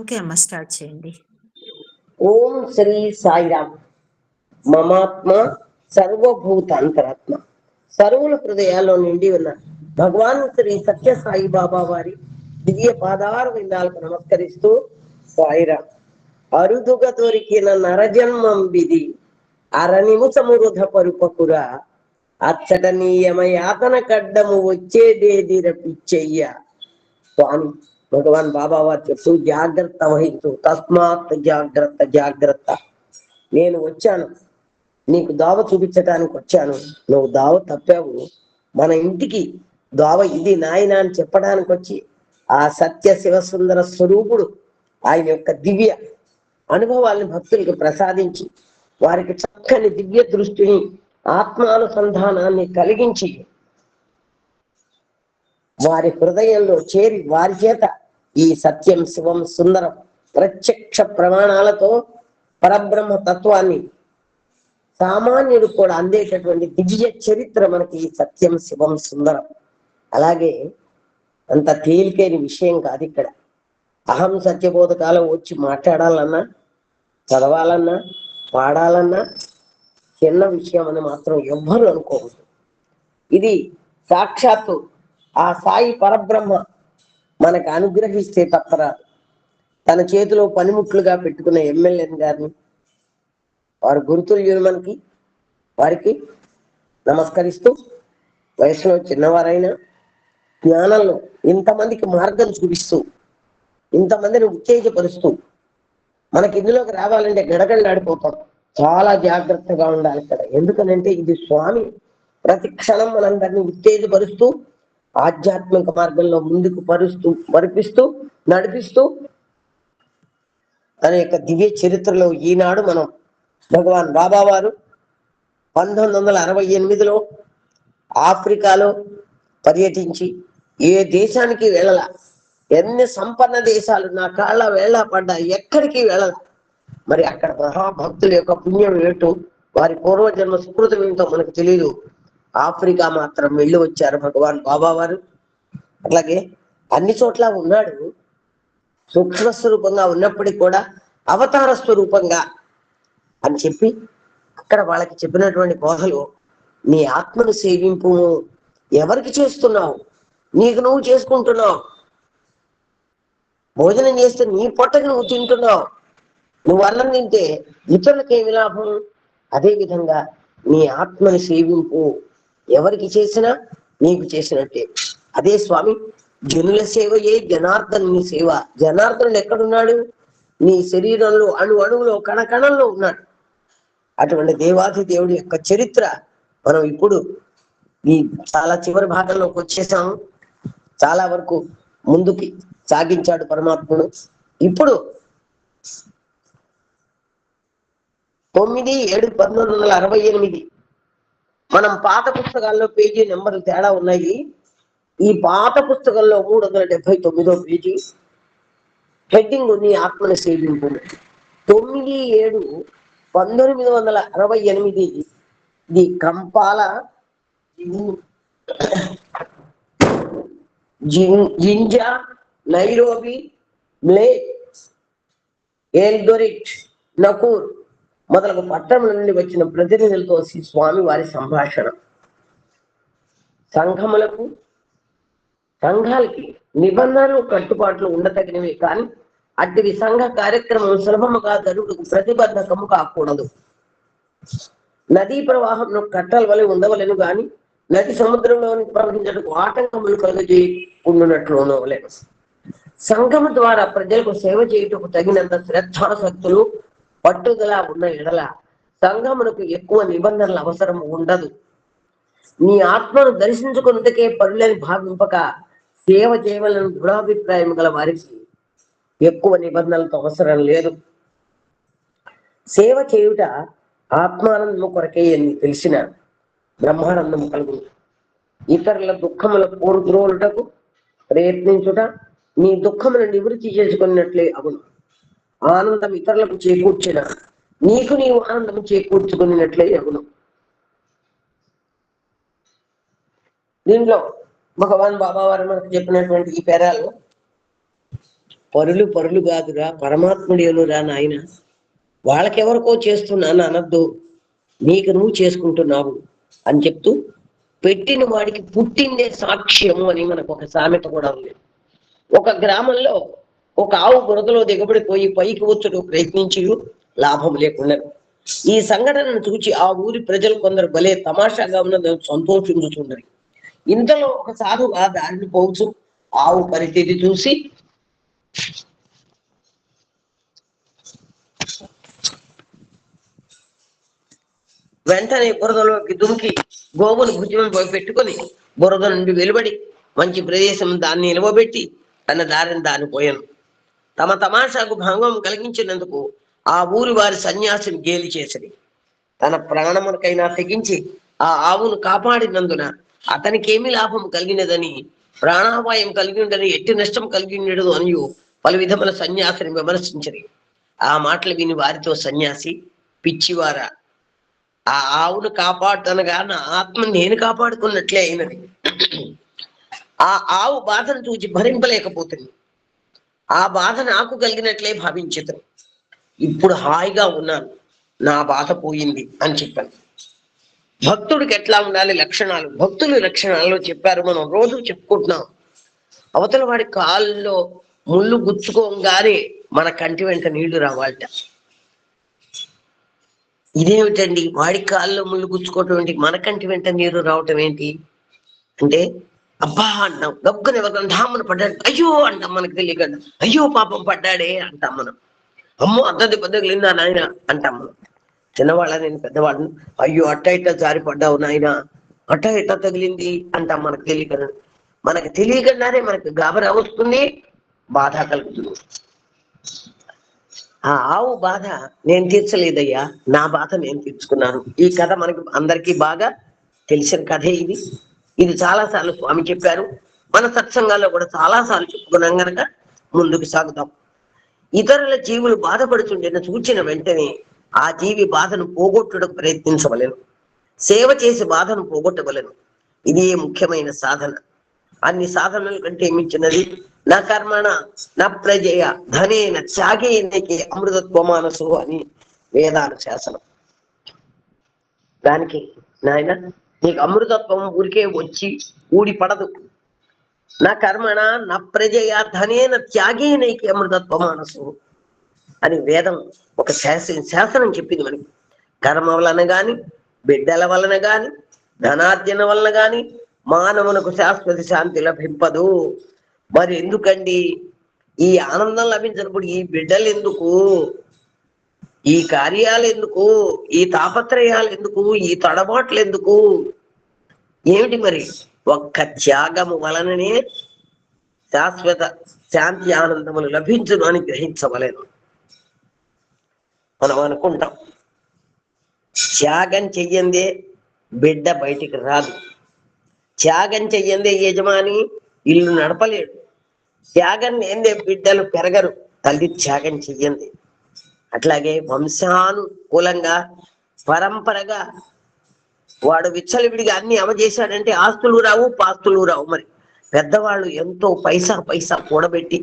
Okay అమ్మ, start చేయండి. ఓం శ్రీ సాయిరామ్. మమాత్మ సర్వభూత అంతరాత్మ. సర్వుల హృదయాల్లో నిండి ఉన్న భగవాన్ శ్రీ సత్య సాయి బాబా వారి దివ్య పాదార విందాలకు నమస్కరిస్తూ, సాయిరామ్. అరుదుగా దొరికిన నరజన్మం విధి అరనిముసము వృధ పరుపకురా, అచ్చటనీయమ యాతన కడ్డము వచ్చేదేదిర పిచ్చయ్య. స్వామి భగవాన్ బాబా వారు చెప్తూ, జాగ్రత్త వహించు, తస్మాత్ జాగ్రత్త జాగ్రత్త. నేను వచ్చాను, నీకు దావ చూపించటానికి వచ్చాను. నువ్వు దావ తప్పావు. మన ఇంటికి దావ ఇది నాయన అని చెప్పడానికి వచ్చి ఆ సత్య శివసుందర స్వరూపుడు ఆయన యొక్క దివ్య అనుభవాల్ని భక్తులకు ప్రసాదించి వారికి చక్కని దివ్య దృష్టిని, ఆత్మానుసంధానాన్ని కలిగించి వారి హృదయంలో చేరి వారి చేత ఈ సత్యం శివం సుందరం ప్రత్యక్ష ప్రమాణాలతో పరబ్రహ్మ తత్వాన్ని సామాన్యుడు కూడా అందేటటువంటి దివ్య చరిత్ర మనకి ఈ సత్యం శివం సుందరం. అలాగే అంత తేలికైన విషయం కాదు. ఇక్కడ అహం సత్యబోధకాలం వచ్చి మాట్లాడాలన్నా, చదవాలన్నా, పాడాలన్నా చిన్న విషయం అని మాత్రం ఎవ్వరూ అనుకోవద్దు. ఇది సాక్షాత్తు ఆ సాయి పరబ్రహ్మ మనకు అనుగ్రహిస్తే తప్పరాదు. తన చేతిలో పనిముట్లుగా పెట్టుకున్న ఎమ్మెల్యేని గారిని, వారి గురుతుల్యులు మనకి, వారికి నమస్కరిస్తూ, వయసులో చిన్నవారైనా జ్ఞానంలో ఇంతమందికి మార్గం చూపిస్తూ, ఇంతమందిని ఉత్తేజపరుస్తూ, మనకి ఇందులోకి రావాలంటే గడగడలాడిపోతాం. చాలా జాగ్రత్తగా ఉండాలి ఇక్కడ. ఎందుకనంటే ఇది స్వామి ప్రతి క్షణం మనందరినీ ఉత్తేజపరుస్తూ, ఆధ్యాత్మిక మార్గంలో ముందుకు పరిపిస్తూ నడిపిస్తూ తన యొక్క దివ్య చరిత్రలో ఈనాడు మనం భగవాన్ బాబా వారు 1968లో ఆఫ్రికాలో పర్యటించి ఏ దేశానికి వెళ్ళల, ఎన్ని సంపన్న దేశాలు నా కాళ్ళ వేళ పడ్డా ఎక్కడికి వెళ్ళల. మరి అక్కడ మహాభక్తుల యొక్క పుణ్యం ఏటో, వారి పూర్వజన్మ సుకృతం ఏంటో మనకు తెలియదు. ఆఫ్రికా మాత్రం వెళ్ళి వచ్చారు భగవాన్ బాబా వారు. అట్లాగే అన్ని చోట్ల ఉన్నాడు, సూక్ష్మ స్వరూపంగా ఉన్నప్పటికీ కూడా అవతార స్వరూపంగా అని చెప్పి అక్కడ వాళ్ళకి చెప్పినటువంటి బోధలు, నీ ఆత్మను సేవింపు. ఎవరికి చేస్తున్నావు? నీకు నువ్వు చేసుకుంటున్నావు. భోజనం చేస్తే నీ పొట్టకి నువ్వు తింటున్నావు. నువ్వు అన్నం తింటే ఇతరులకు ఏమి లాభం? అదే విధంగా నీ ఆత్మని సేవింపు. ఎవరికి చేసినా నీకు చేసినట్టే. అదే స్వామి జనుల సేవయే జనార్దనుని సేవ. జనార్దనుడు ఎక్కడున్నాడు? నీ శరీరంలో అణు అణువులో కణకణంలో ఉన్నాడు. అటువంటి దేవాది దేవుడి యొక్క చరిత్ర మనం ఇప్పుడు ఈ చాలా చివరి భాగంలోకి వచ్చేసాము. చాలా వరకు ముందుకి సాగించాడు పరమాత్ముడు. ఇప్పుడు 9/7/1968 మనం పాత పుస్తకాల్లో పేజీ నెంబర్లు తేడా ఉన్నాయి. ఈ పాత పుస్తకంలో 379వ పేజీ హెడ్డింగ్ నీ ఆత్మని సేవింపు. 9/7/1968 ఇది కంపాల జింజా నైరోబి మ్లే ఎల్దోరిట్ నకూర్ మొదలగు పట్టణం నుండి వచ్చిన ప్రతినిధులతో స్వామి వారి సంభాషణ. సంఘాలకి నిబంధనలు కట్టుబాట్లు ఉండతగినవి, కానీ అట్టి సంఘ కార్యక్రమం సులభముగా జరుగుటకు ప్రతిబంధకము కాకూడదు. నదీ ప్రవాహంలో కట్టల వలె ఉండవలను, గాని నది సముద్రంలోని ప్రవహించడానికి ఆటంకములు కలుగజేయకుండానట్లు వలెను. సంఘము ద్వారా ప్రజలకు సేవ చేయుటకు తగినంత శ్రద్ధాసక్తులు పట్టుదల ఉన్న ఎడల సంఘమునకు ఎక్కువ నిబంధనల అవసరం ఉండదు. నీ ఆత్మను దర్శించుకున్నకే పరులని భావింపక సేవ చేయవలని దృఢాభిప్రాయం గల వారికి ఎక్కువ నిబంధనలతో అవసరం లేదు. సేవ చేయుట ఆత్మానందము కొరకే అని తెలిసిన బ్రహ్మానందము కలుగు. ఇతరుల దుఃఖముల పోరుద్రోలుటకు ప్రయత్నించుట నీ దుఃఖమును నివృత్తి చేసుకున్నట్లే అగును. ఆనందం ఇతరులకు చేకూర్చిన నీకు నీవు ఆనందం చేకూర్చుకున్నట్లే అగును. దీంట్లో భగవాన్ బాబా వారు మనకు చెప్పినటువంటి ఈ పేరాలు పరులు పరులు కాదురా, పరమాత్ముడేనురా నాయన. వాళ్ళకెవరికో చేస్తున్నాను అనద్దు, నీకు నువ్వు చేసుకుంటున్నావు అని చెప్తూ, పెట్టిన వాడికి పుట్టిందే సాక్ష్యము అని మనకు ఒక సామెత కూడా ఉంది. ఒక గ్రామంలో ఒక ఆవు బురదలో దిగబడిపోయి పైకి వచ్చుటకు ప్రయత్నించి లాభం లేకుండా, ఈ సంఘటనను చూచి ఆ ఊరి ప్రజలు కొందరు భలే తమాషాగా ఉన్నది సంతోషించుచుండరు. ఇంతలో ఒక సాధువు ఆ దారిని పోవచ్చు ఆవు పరిస్థితి చూసి, వెంటనే బురదలోకి దుమికి గోవును భుజం పెట్టుకొని బురద నుండి వెలువడి మంచి ప్రదేశం దాన్ని నిలవబెట్టి తన దారిని దాని పోయాను. తమ తమాషాకు భంగం కలిగించినందుకు ఆ ఊరి వారి సన్యాసిని గేలి చేసిరి. తన ప్రాణమునకైనా తెగించి ఆ ఆవును కాపాడినందున అతనికి ఏమి లాభం కలిగినదని, ప్రాణాపాయం కలిగి ఉండని ఎట్టి నష్టం కలిగి ఉండదు అని పలు విధముల సన్యాసిని విమర్శించరి. ఆ మాటలు విని వారితో సన్యాసి, పిచ్చివారా, ఆ ఆవును కాపాడుతనగా నా ఆత్మను నేను కాపాడుకున్నట్లే అయినది. ఆ ఆవు బాధను చూచి భరింపలేకపోతుంది. ఆ బాధ నాకు కలిగినట్లే భావించదు. ఇప్పుడు హాయిగా ఉన్నాను, నా బాధ పోయింది అని చెప్పాను. భక్తుడికి ఎట్లా ఉండాలి లక్షణాలు, భక్తుల లక్షణాల్లో చెప్పారు. మనం రోజు చెప్పుకుంటున్నాం. అవతల వాడి కాళ్ళలో ముళ్ళు గుచ్చుకోగానే మన కంటి వెంట నీళ్లు రావాలట. ఇదేమిటండి, వాడి కాళ్ళలో ముళ్ళు గుచ్చుకోవటం ఏంటి, మన కంటి వెంట నీరు రావటం ఏంటి అంటే, అబ్బా అంటాం, గబ్బుని ఎవరికైనా ధామ్మను పడ్డాడు, అయ్యో అంటాం, మనకు తెలియకుండా అయ్యో పాపం పడ్డాడే అంటాం మనం. అమ్మో అంత దెబ్బ తగిలిందా నాయన అంటాం మనం. చిన్నవాళ్ళ నేను పెద్దవాళ్ళని, అయ్యో అట్ట ఇట్ట జారి పడ్డావు నాయన, అట్ట ఇట్ట తగిలింది అంటాం. మనకు తెలియకుండానే మనకు గాబరా వస్తుంది, బాధ కలుగుతుంది. ఆ ఆవు బాధ నేను తీర్చలేదయ్యా, నా బాధ నేను తీర్చుకున్నాను. ఈ కథ మనకి అందరికీ బాగా తెలిసిన కథే ఇది. ఇది చాలాసార్లు స్వామి చెప్పారు, మన సత్సంగాల్లో కూడా చాలాసార్లు చెప్పుకున్నాం కనుక ముందుకు సాగుతాం. ఇతరుల జీవులు బాధపడుతుండేన చూచిన వెంటనే ఆ జీవి బాధను పోగొట్టుటకు ప్రయత్నించవలెను, సేవ చేసి బాధను పోగొట్టవలెను. ఇది ముఖ్యమైన సాధన. అన్ని సాధనల కంటే మించినది నా కర్మణ నా ప్రజయ ధనేన త్యాగేనకి అమృతత్వమానసు అని వేదాలు శాసనం. దానికి నాయన నీకు అమృతత్వం ఊరికే వచ్చి ఊడి పడదు. నా కర్మణ నా ప్రజయ ధనేన త్యాగేనకి అమృతత్వమానసు అని వేదం ఒక శాసనం చెప్పింది మనకి. కర్మ వలన గాని, బిడ్డల వలన గాని, ధనార్జన వలన గాని మానవునకు శాశ్వత శాంతి లభింపదు. మరి ఎందుకండి ఈ ఆనందం లభించినప్పుడు ఈ బిడ్డలు ఎందుకు, ఈ కార్యాలు ఎందుకు, ఈ తాపత్రయాలు ఎందుకు, ఈ తడబాట్లు ఎందుకు, ఏమిటి మరి? ఒక్క త్యాగము వలననే శాశ్వత శాంతి ఆనందములు లభించును అని గ్రహించవలేను. మనం అనుకుంటాం త్యాగం చెయ్యందే బిడ్డ బయటికి రాదు, త్యాగం చెయ్యందే యజమాని ఇల్లు నడపలేడు, త్యాగం లేదే బిడ్డలు పెరగరు, తల్లి త్యాగం చెయ్యంది. అట్లాగే వంశానుకూలంగా పరంపరగా వాడు విచ్చలవిడిగా అన్ని అవజేశాడంటే ఆస్తులు రావు, పాస్తులు రావు. మరి పెద్దవాళ్ళు ఎంతో పైసా కూడబెట్టి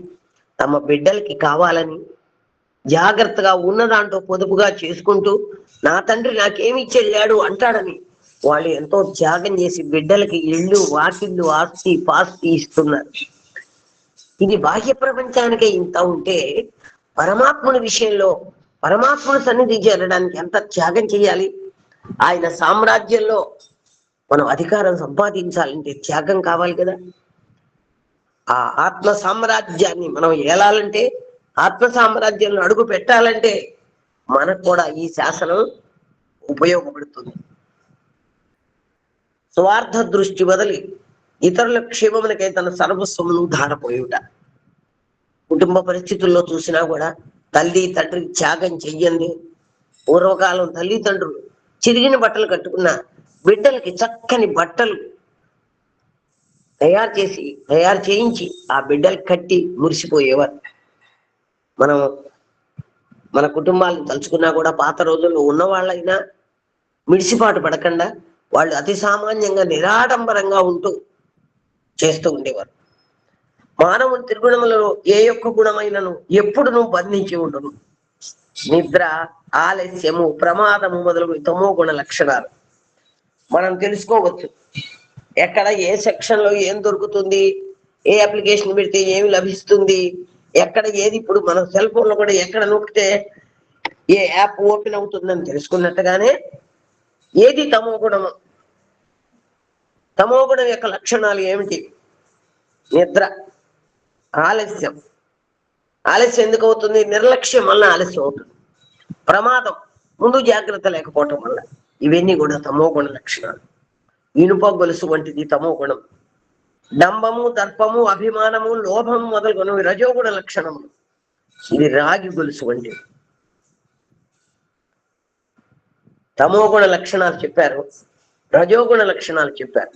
తమ బిడ్డలకి కావాలని జాగ్రత్తగా ఉన్న దాంట్లో పొదుపుగా చేసుకుంటూ, నా తండ్రి నాకేమి చెల్లాడు అంటాడని వాళ్ళు ఎంతో త్యాగం చేసి బిడ్డలకి ఇళ్ళు, వాకిళ్ళు, ఆస్తి పాస్తి ఇస్తున్నారు. ఇది బాహ్య ప్రపంచానికే ఇంత ఉంటే పరమాత్ముని విషయంలో పరమాత్ముని సన్నిధి చేరడానికి ఎంత త్యాగం చేయాలి? ఆయన సామ్రాజ్యంలో మనం అధికారం సంపాదించాలంటే త్యాగం కావాలి కదా. ఆ ఆత్మ సామ్రాజ్యాన్ని మనం ఏలాలంటే, ఆత్మ సామ్రాజ్యంలో అడుగు పెట్టాలంటే మనకు కూడా ఈ శాసనం ఉపయోగపడుతుంది. స్వార్థ దృష్టి వదిలి ఇతరుల క్షేమమునకై తన సర్వస్వమును ధారపోయుట. కుటుంబ పరిస్థితుల్లో చూసినా కూడా తల్లి తండ్రికి త్యాగం చెయ్యండి. పూర్వకాలం తల్లిదండ్రులు చిరిగిన బట్టలు కట్టుకున్న బిడ్డలకి చక్కని బట్టలు తయారు చేయించి ఆ బిడ్డలు కట్టి మురిసిపోయేవారు. మనం మన కుటుంబాలను తలుచుకున్నా కూడా పాత రోజుల్లో ఉన్నవాళ్ళైనా మిడిసిపాటు పడకుండా వాళ్ళు అతి సామాన్యంగా నిరాడంబరంగా ఉంటూ చేస్తూ ఉండేవారు. మానవుని త్రిగుణములలో ఏ యొక్క గుణమైనను ఎప్పుడు నువ్వు బంధించి ఉండను. నిద్ర, ఆలస్యము, ప్రమాదము మొదలగు తమో గుణ లక్షణాలు మనం తెలుసుకోవచ్చు. ఎక్కడ ఏ సెక్షన్ లో ఏం దొరుకుతుంది, ఏ అప్లికేషన్ పెడితే ఏమి లభిస్తుంది, ఎక్కడ ఏది ఇప్పుడు మన సెల్ ఫోన్ లో కూడా ఎక్కడ నొక్కితే ఏ యాప్ ఓపెన్ అవుతుందని తెలుసుకున్నట్టుగానే ఏది తమో గుణము. తమో గుణం యొక్క లక్షణాలు ఏమిటి? నిద్ర, ఆలస్యం. ఆలస్యం ఎందుకు అవుతుంది? నిర్లక్ష్యం వల్ల ఆలస్యం అవుతుంది. ప్రమాదం, ముందు జాగ్రత్త లేకపోవటం వల్ల. ఇవన్నీ కూడా తమో గుణ లక్షణాలు. ఇనుప గొలుసు వంటిది తమో గుణం. డంబము, దర్పము, అభిమానము, లోభము మొదలుగునవి రజోగుణ లక్షణములు. ఇది రాగి గొలుసు వంటిది. తమో గుణ లక్షణాలు చెప్పారు, రజోగుణ లక్షణాలు చెప్పారు.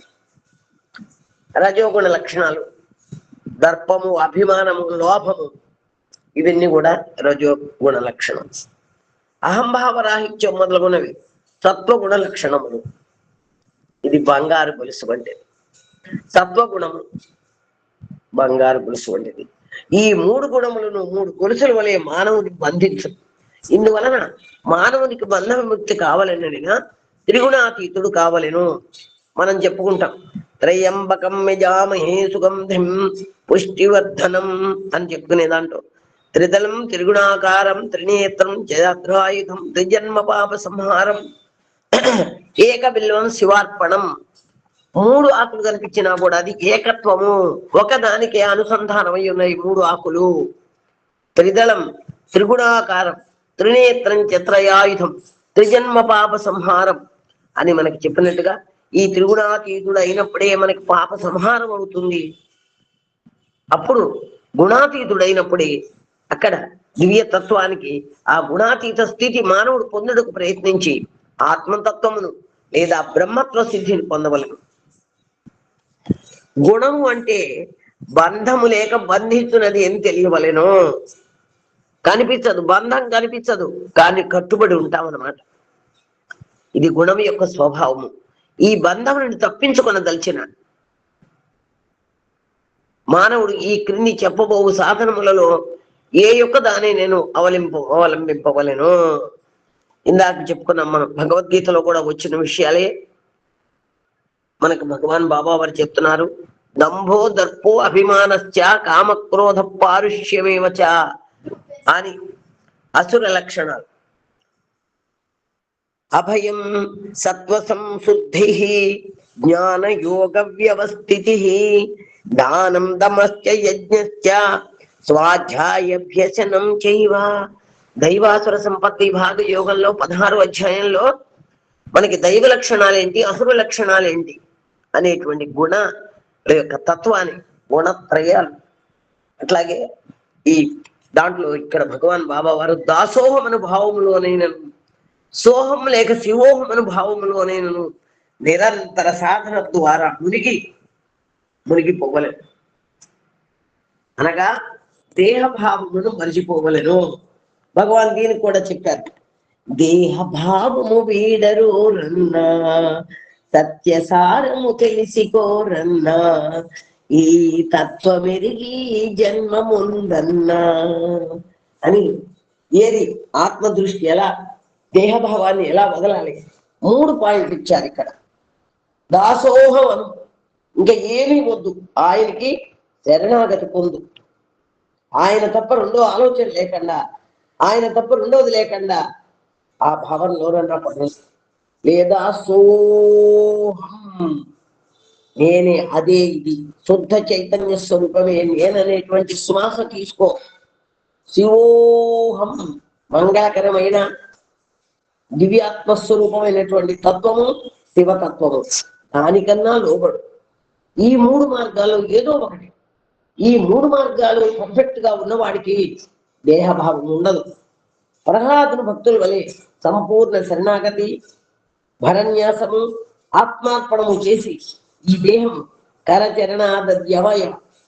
రజోగుణ లక్షణాలు దర్పము, అభిమానము, లోభము, ఇవన్నీ కూడా రజోగుణ లక్షణం. అహంభావ రాహిత్యం మొదలుగునవి సత్వగుణ లక్షణములు. ఇది బంగారు గొలుసు వంటిది. సత్వగుణము బంగారు గొలుసు వంటిది. ఈ మూడు గుణములను మూడు గొలుసుల వలె మానవుడికి బంధించు. ఇందువలన మానవునికి బంధ విముక్తి కావాలనగా త్రిగుణాతీతుడు కావలెను. మనం చెప్పుకుంటాం, త్రయంబకం యజామహే సుగంధిం పుష్టివర్ధనం అని చెప్పుకునే దాంట్లో త్రిదళం త్రిగుణాకారం త్రినేత్రం జయాద్రాయుధం త్రిజన్మ పాప సంహారం ఏక బిల్వం శివార్పణం. మూడు ఆకులు కనిపించినా కూడా అది ఏకత్వము, ఒకదానికి అనుసంధానమై ఉన్నాయి మూడు ఆకులు. త్రిదళం త్రిగుణాకారం త్రినేత్రం చత్రయాయుధం త్రిజన్మ పాప సంహారం అని మనకి చెప్పినట్టుగా ఈ త్రిగుణాతీతుడు అయినప్పుడే మనకి పాప సంహారం అవుతుంది. అప్పుడు గుణాతీతుడైనప్పుడే అక్కడ దివ్యతత్వానికి ఆ గుణాతీత స్థితి మానవుడు పొందుటకు ప్రయత్నించి ఆత్మతత్వమును లేదా బ్రహ్మత్వ సిద్ధిని పొందవలను. గుణము అంటే బంధము లేక బంధించున్నది అని తెలియవలెను. కనిపించదు, బంధం కనిపించదు, కానీ కట్టుబడి ఉంటామన్నమాట. ఇది గుణం యొక్క స్వభావము. ఈ బంధం నుండి తప్పించుకొనదలిచిన మానవుడు ఈ క్రింది చెప్పబోవు సాధనములలో ఏ యొక్క దాన్ని నేను అవలంబింపవలెను. ఇందాక చెప్పుకున్నాం మనం, భగవద్గీతలో కూడా వచ్చిన విషయాలే మనకు భగవాన్ బాబా వారు చెప్తున్నారు. దంభో దర్పో అభిమానశ్చ కామక్రోధ పారుష్యమేవచ అని అసుర లక్షణాలు. అభయం సత్వ సంశుద్ధి జ్ఞాన యోగ వ్యవస్థితి దానం దమశ్చ యజ్ఞశ్చ స్వాధ్యాయభ్యసనం చైవ. దైవాసుర సంపత్తి భాగ యోగంలో 16వ అధ్యాయంలో మనకి దైవ లక్షణాలేంటి, అసుర లక్షణాలేంటి అనేటువంటి గుణ యొక్క తత్వాన్ని, గుణత్రయాలు. అట్లాగే ఈ దాంట్లో ఇక్కడ భగవాన్ బాబా వారు దాసోహం అనుభావములోనైనను సోహం లేక శివోహం అనుభావములోనైనను నిరంతర సాధన ద్వారా మునిగిపోవలేను. అనగా దేహభావమును మరిచిపోవలేను. భగవాన్ దీనికి కూడా చెప్పారు, దేహభావము వీడరు రన్నా సత్యసారము తెలిసికోరన్నా ఈ తత్వమెరిగి జన్మముందన్నా అని. ఏది ఆత్మదృష్టి, ఎలా దేహభావాన్ని ఎలా వదలాలి, 3 పాయింట్లు ఇచ్చారు ఇక్కడ. దాసోహం అను, ఇంకా ఏమీ వద్దు, ఆయనకి శరణాగతి పొందు. ఆయన తప్ప రెండో ఆలోచన లేకుండా, ఆయన తప్ప రెండోది లేకుండా ఆ భావంలోనన్నా పడు. లేదా సోహం, నేనే, అదే ఇది, శుద్ధ చైతన్య స్వరూపమే నేననేటువంటి శ్వాస తీసుకో. శివోహం, మంగళకరమైన దివ్యాత్మస్వరూపమైనటువంటి తత్వము శివతత్వము, దానికన్నా లోబడు. ఈ 3 మార్గాల్లో ఏదో ఒకటి. ఈ 3 మార్గాలు పర్ఫెక్ట్ గా ఉన్నవాడికి దేహభావం ఉండదు. ప్రహ్లాదుని భక్తుల వలె సంపూర్ణ శరణాగతి, భరన్యాసము, ఆత్మార్పణము చేసి ఈ దేహం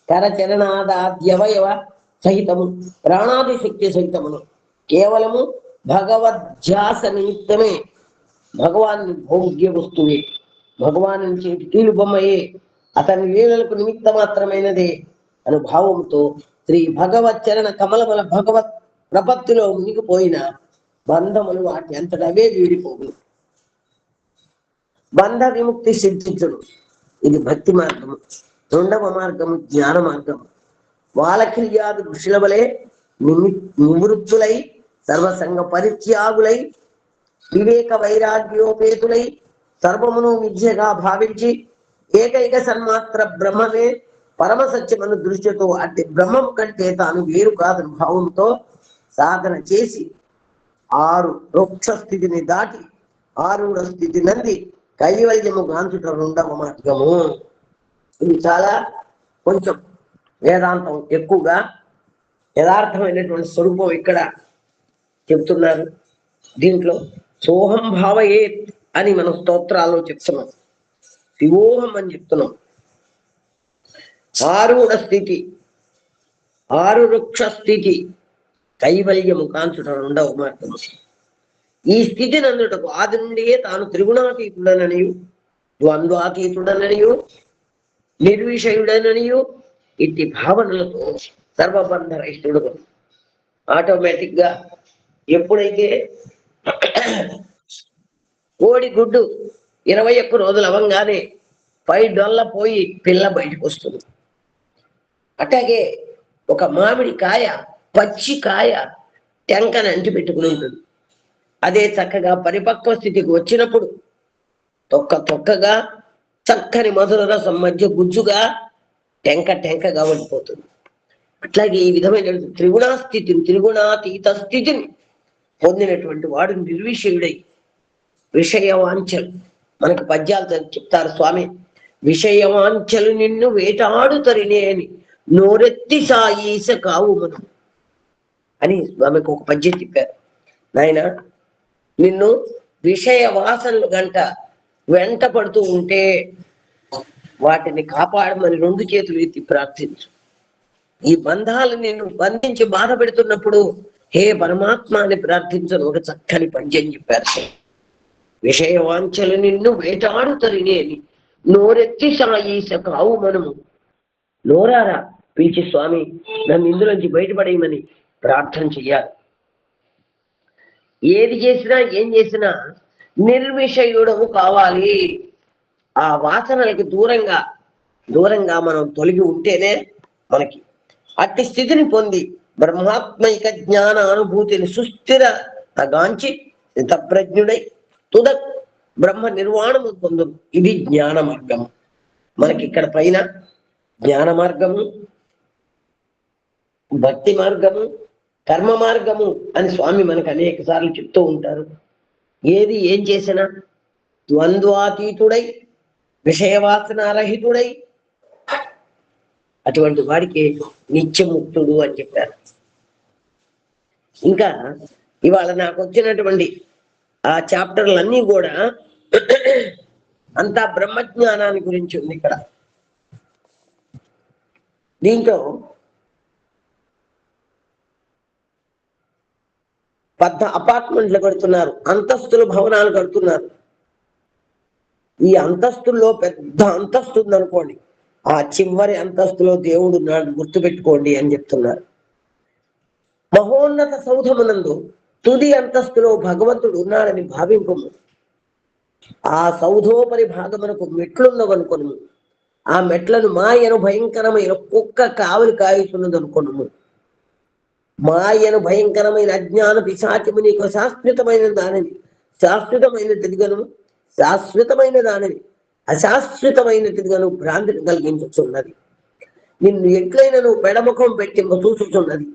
కరచరణాద్యవయవ సహితము ప్రాణాది శక్తి సహితమును కేవలము భగవద్ధ్యాస నిమిత్తమే, భగవాన్ భోగ్య వస్తువే, భగవాను చేతి కీలు బొమ్మయే, అతని లీలలకు నిమిత్త మాత్రమైనదే అనుభావంతో శ్రీ భగవచ్చరణ కమలమల భగవత్ ప్రపత్తిలో మునిగిపోయిన బంధములు వాటి అంతటవే వీడిపోవు. బంధ విముక్తి సిద్ధించడు. ఇది భక్తి మార్గము. రెండవ మార్గము జ్ఞాన మార్గము. వాలకిల్యాది ఋషుల వలె నివృత్తులై సర్వసంగ పరిత్యాగులై వివేక వైరాగ్యోపేతులై సర్వమును విద్యగా భావించి ఏకైక సన్మాత్ర బ్రహ్మమే పరమ సత్యమను దృష్టితో అట్టి బ్రహ్మం కంటే తాను వేరు కాదని భావంతో సాధన చేసి 6 రోక్ష స్థితిని దాటి 6వ స్థితి నంది కైవల్యము గాంచుట రెండవ మార్గము. ఇది చాలా కొంచెం వేదాంతం ఎక్కువగా యథార్థమైనటువంటి స్వరూపం ఇక్కడ చెప్తున్నారు. దీంట్లో సోహం భావయేత్ అని మనం స్తోత్రాల్లో చెప్తున్నాం, శివోహం అని చెప్తున్నాం. 6వ స్థితి 6 వృక్ష స్థితి కైవల్యము కాంచుట రెండవ మార్గము. ఈ స్థితిని అందుటకు ఆది నుండియే తాను త్రిగుణాతీతుడననియు ద్వంద్వాతీతుడననియు నిర్విషయుడననియు ఇట్టి భావనలతో సర్వబంధరహితుడు. ఆటోమేటిక్ గా ఎప్పుడైతే కోడి గుడ్డు 21 రోజులు అవ్వంగానే పై డొల్ల పోయి పిల్ల బయటకు వస్తుంది. అట్లాగే ఒక మామిడి కాయ పచ్చి కాయ టెంకని అంటి పెట్టుకుని ఉంటుంది. అదే చక్కగా పరిపక్వ స్థితికి వచ్చినప్పుడు తొక్కగా చక్కని మధుర రసం మధ్య గుజ్జుగా టెంకగా ఉండిపోతుంది. అట్లాగే ఈ విధమైన త్రిగుణాతీత స్థితిని పొందినటువంటి వాడు నిర్విషయుడై విషయవాంఛలు, మనకి పద్యాలు చెప్తారు స్వామి, విషయవాంఛలు నిన్ను వేటాడుతరినే అని నోరెత్తి సాయీస కావు మనం అని ఆమెకు ఒక పద్యం చెప్పారు. నాయన నిన్ను విషయ వాసనలు వెంట పడుతూ ఉంటే వాటిని కాపాడమని 2 చేతులు ఎత్తి ప్రార్థించు. ఈ బంధాలు నిన్ను బంధించి బాధ పెడుతున్నప్పుడు హే పరమాత్మ అని ప్రార్థించను ఒక చక్కని పద్యం చెప్పారు. విషయవాంఛలు నిన్ను వేటాడుతరినే అని నోరెత్తి సాయీస కావు మనము. నోరారా పిలిచి స్వామి నన్ను ఇందులోంచి బయటపడేయమని ప్రార్థన చెయ్యాలి. ఏది చేసినా ఏం చేసినా నిర్విషయుడము కావాలి. ఆ వాసనలకి దూరంగా మనం తొలగి ఉంటేనే మనకి అట్టి స్థితిని పొంది బ్రహ్మాత్మైక జ్ఞాన అనుభూతిని సుస్థిరతగాంచి స్థితప్రజ్ఞుడై తుద బ్రహ్మ నిర్వాణము పొందు. ఇది జ్ఞాన మార్గము. మనకి ఇక్కడ పైన జ్ఞాన మార్గము, భక్తి మార్గము, కర్మ మార్గము అని స్వామి మనకు అనేక సార్లు చెప్తూ ఉంటారు. ఏం చేసినా ద్వంద్వాతీతుడై విషయవాసనారహితుడై అటువంటి వాడికి నిత్యముక్తుడు అని చెప్పారు. ఇంకా ఇవాళ నాకు వచ్చినటువంటి ఆ చాప్టర్లన్నీ కూడా అంతా బ్రహ్మజ్ఞానాన్ని గురించి ఉంది. ఇక్కడ దీంట్లో 10 అపార్ట్మెంట్లు కడుతున్నారు, అంతస్తుల భవనాలు కడుతున్నారు. ఈ అంతస్తుల్లో పెద్ద అంతస్తు ఉందనుకోండి, ఆ చివరి అంతస్తులో దేవుడు ఉన్నాడు గుర్తుపెట్టుకోండి అని చెప్తున్నారు. మహోన్నత సౌధమునందు తుది అంతస్తులో భగవంతుడు ఉన్నాడని భావింపము. ఆ సౌధోపరి భాగమునకు మెట్లున్నవనుకొను. ఆ మెట్లను మాయను భయంకరమైన కుక్క కావలి కాయుతున్నది అనుకొను. మాయను భయంకరమైన అజ్ఞాన పిశాచము నీకు శాశ్వతమైన దానిని శాశ్వతమైన తిరిగను, శాశ్వతమైన దానిని అశాశ్వతమైన తిరిగను భ్రాంతిని కలిగించుతున్నది. నిన్ను ఎట్లయినా నువ్వు పెడముఖం పెట్టి చూసుతున్నది.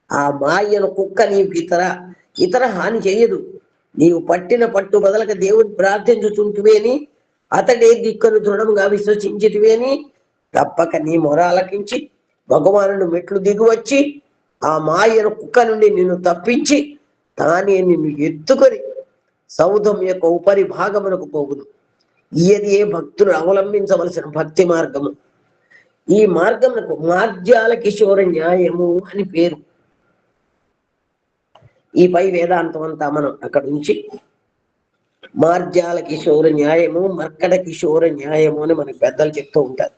ఆ మాయను కుక్క నీకు ఇతర హాని చేయదు. నీవు పట్టిన పట్టు బదలక దేవుని ప్రార్థించుచుంటువేని, అతడే దిక్కును దృఢంగా విశ్వసించితివేని తప్పక నీ మొర ఆలకించి భగవానుడు మెట్లు దిగువచ్చి ఆ మాయను కుక్క నుండి నిన్ను తప్పించి తానే నిన్ను ఎత్తుకొని సౌధం యొక్క ఉపరి భాగమునకు పోగును. ఏ భక్తులు అవలంబించవలసిన భక్తి మార్గము. ఈ మార్గమునకు మార్జాల కిశోర న్యాయము అని పేరు. ఈ పై వేదాంతం అంతా మనం అక్కడ నుంచి మార్జాల కిశోర న్యాయము, మర్కట కిశోర న్యాయము అని మనకి పెద్దలు చెప్తూ ఉంటారు.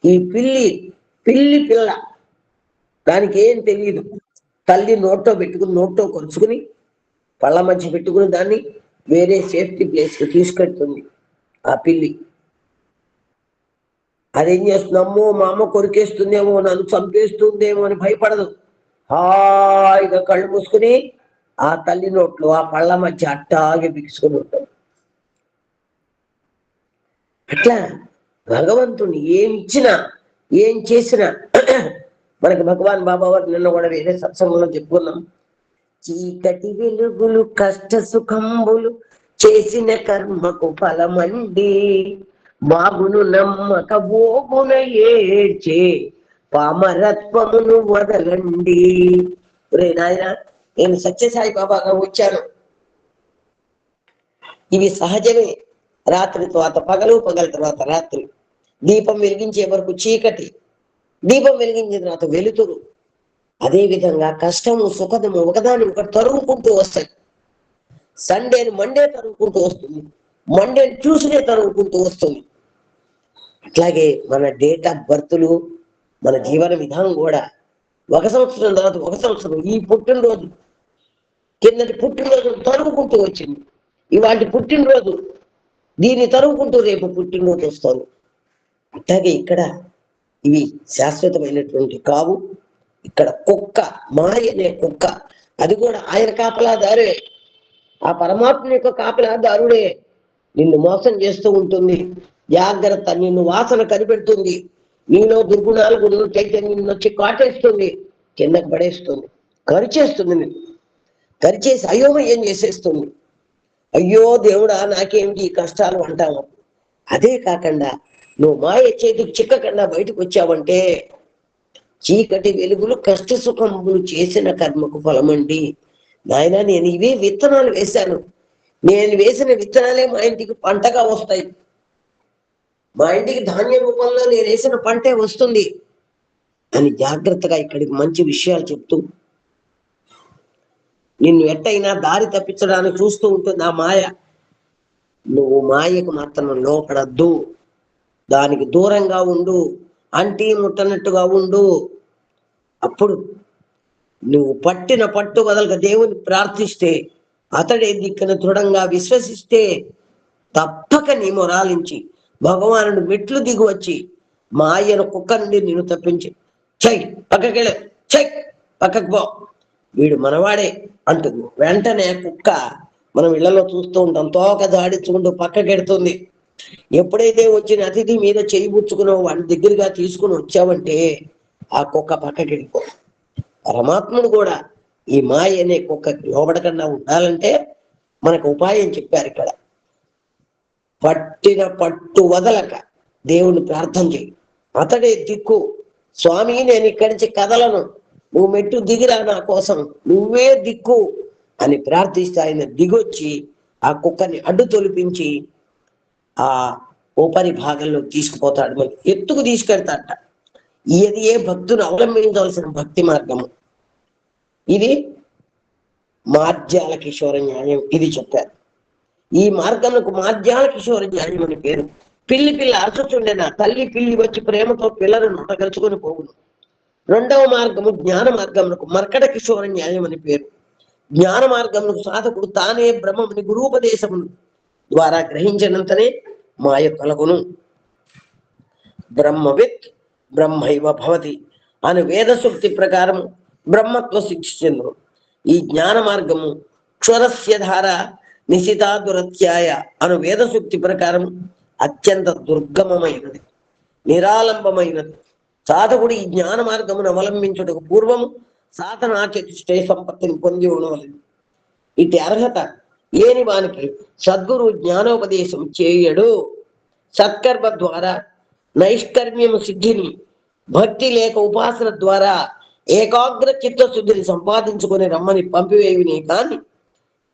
ఈ పిల్లి పిల్లి పిల్ల, దానికి ఏం తెలియదు. తల్లి నోట్లో పెట్టుకుని నోట్లో కొరుచుకుని పళ్ళ మధ్య పెట్టుకుని దాన్ని వేరే సేఫ్టీ ప్లేస్కి తీసుకెళ్తుంది ఆ పిల్లి. అదేం చేస్తుందమ్మో మా అమ్మ కొరికేస్తుందేమో, నన్ను చంపేస్తుందేమో అని భయపడదు. హాయిగా కళ్ళు మూసుకుని ఆ తల్లి నోట్లో ఆ పళ్ళ మధ్య అట్టాగే బిగుసుకుని ఉంటాం. అట్లా భగవంతుని ఏమి ఇచ్చినా ఏం చేసినా మనకి భగవాన్ బాబా వారు నిన్న కూడా వేరే సత్సంగంలో చెప్పుకున్నాం. చీకటి వెలుగులు కష్ట సుఖంబులు చేసిన కర్మకు ఫలమండి, బాగును నమ్మక బోగున ఏడ్చే పామరత్వమును వదలండి. రే నాయన, నేను సత్యసాయి బాబాగా వచ్చాను. ఇవి సహజమే. రాత్రి తర్వాత పగలు, పగల తర్వాత రాత్రి. దీపం వెలిగించే వరకు చీకటి, దీపం వెలిగించిన తర్వాత వెలుతురు. అదే విధంగా కష్టము సుఖము ఒకదాని ఒకటి తరుగుకుంటూ వస్తాయి. సండేని మండే తరుగుకుంటూ వస్తుంది, మండేని ట్యూస్డే తరుగుకుంటూ వస్తుంది. అట్లాగే మన డేట్ ఆఫ్ బర్త్లు, మన జీవన విధానం కూడా 1 సంవత్సరం తర్వాత 1 సంవత్సరం, ఈ పుట్టినరోజు కిందటి పుట్టినరోజు తరుగుకుంటూ వచ్చింది, ఇవాటి పుట్టినరోజు దీన్ని తరుగుకుంటూ రేపు పుట్టినరోజు వస్తాను. అట్లాగే ఇక్కడ ఇవి శాశ్వతమైనటువంటి కావు. ఇక్కడ కుక్క, మాయ అనే కుక్క, అది కూడా ఆయన కాపలాదారే, ఆ పరమాత్మ యొక్క కాపలాదారుడే. నిన్ను మోసం చేస్తూ ఉంటుంది. జాగ్రత్త, నిన్ను వాసన కనిపెడుతుంది. నీలో దుర్గుణాలు ఉన్నట్టయితే నిన్ను వచ్చి కాటేస్తుంది, కిందకి పడేస్తుంది, కరిచేస్తుంది. నిన్ను కరిచేసి అయోమయం చేసేస్తుంది. అయ్యో దేవుడా నాకేమిటి ఈ కష్టాలు అంటాము. అదే కాకుండా నువ్వు మాయ చేతికి చిక్కకుండా బయటకు వచ్చావంటే, చీకటి వెలుగులు కష్ట సుఖములు చేసిన కర్మకు ఫలమండి. నాయన, నేను ఇవే విత్తనాలు వేశాను, నేను వేసిన విత్తనాలే మా ఇంటికి పంటగా వస్తాయి, మా ఇంటికి ధాన్య రూపంలో నేను వేసిన పంటే వస్తుంది అని జాగ్రత్తగా ఇక్కడికి మంచి విషయాలు చెప్తూ, నిన్ను ఎట్టయినా దారి తప్పించడానికి చూస్తూ ఉంటుంది ఆ మాయ. నువ్వు మాయకు మాత్రం లోపడద్దు, దానికి దూరంగా ఉండు, అంటీ ముట్టనట్టుగా ఉండు. అప్పుడు నువ్వు పట్టిన పట్టు వదలక దేవుని ప్రార్థిస్తే, అతడే దిక్కున దృఢంగా విశ్వసిస్తే, తప్పక నీ మొరాలించి భగవానుడు మెట్లు దిగి వచ్చి మాయను కుక్క నుండి నిన్ను తప్పించి, చై పక్కకెళ్ళ, చై పక్కకు పో, వీడు మనవాడే అంటుంది. వెంటనే కుక్క, మనం ఇళ్లలో చూస్తూ ఉంటాం, తోక దాడించుకుంటూ పక్కకెడుతుంది. ఎప్పుడైతే వచ్చిన అతిథి మీద చేయి పుచ్చుకున్నావు, వాడి దగ్గరగా తీసుకుని వచ్చావంటే ఆ కుక్క పక్కకెళ్ళిపో. పరమాత్ముడు కూడా ఈ మాయ అనే కుక్కకి లోబడకుండా ఉండాలంటే మనకు ఉపాయం చెప్పారు ఇక్కడ. పట్టిన పట్టు వదలక దేవుని ప్రార్థన చేయి, అతడే దిక్కు. స్వామి, నేను ఇక్కడి నుంచి కదలను, నువ్వు మెట్టు దిగిరా, నా కోసం నువ్వే దిక్కు అని ప్రార్థిస్తే ఆయన దిగొచ్చి ఆ కుక్కని అడ్డు తొలిపించి ఆ ఉపరి భాగంలో తీసుకుపోతాడు, మరి ఎత్తుకు తీసుకెళ్తాడట. ఇది ఏ భక్తుని అవలంబించవలసిన భక్తి మార్గము. ఇది మార్జాల కిషోర న్యాయం, ఇది చెప్పారు. ఈ మార్గములకు మార్జాల కిషోర న్యాయం అని పేరు. పిల్లి పిల్ల అరచుచుండెన తల్లి పిల్లి వచ్చి ప్రేమతో పిల్లలను నొటగలుచుకొని పోవును. 2వ మార్గము జ్ఞాన మార్గములకు మర్కట కిషోర న్యాయం అని పేరు. జ్ఞాన మార్గములకు సాధకుడు తానే బ్రహ్మముని గురూపదేశము ద్వారా గ్రహించినంతనే మాయ తొలగును. బ్రహ్మవిత్ బ్రహ్మైవ భవతి అని వేద సూక్తి ప్రకారం బ్రహ్మత్వ శిక్షను. ఈ జ్ఞాన మార్గము క్షురస్య ధార నిశితా దురత్యాయ అను వేద సూక్తి ప్రకారం అత్యంత దుర్గమమైనది, నిరాలంబమైనది. సాధకుడు ఈ జ్ఞాన మార్గమును అవలంబించుటకు పూర్వము సాధనా చతుష్టయ సంపత్తిని పొంది ఉండవలెను. ఇటు అర్హత లేని వానికి సద్గురు జ్ఞానోపదేశం చేయడు. సత్కర్మ ద్వారా నైష్కర్మ్యము సిద్ధిని, భక్తి లేక ఉపాసన ద్వారా ఏకాగ్ర చిత్తశుద్ధిని సంపాదించుకొని రమ్మని పంపివేయునే కాని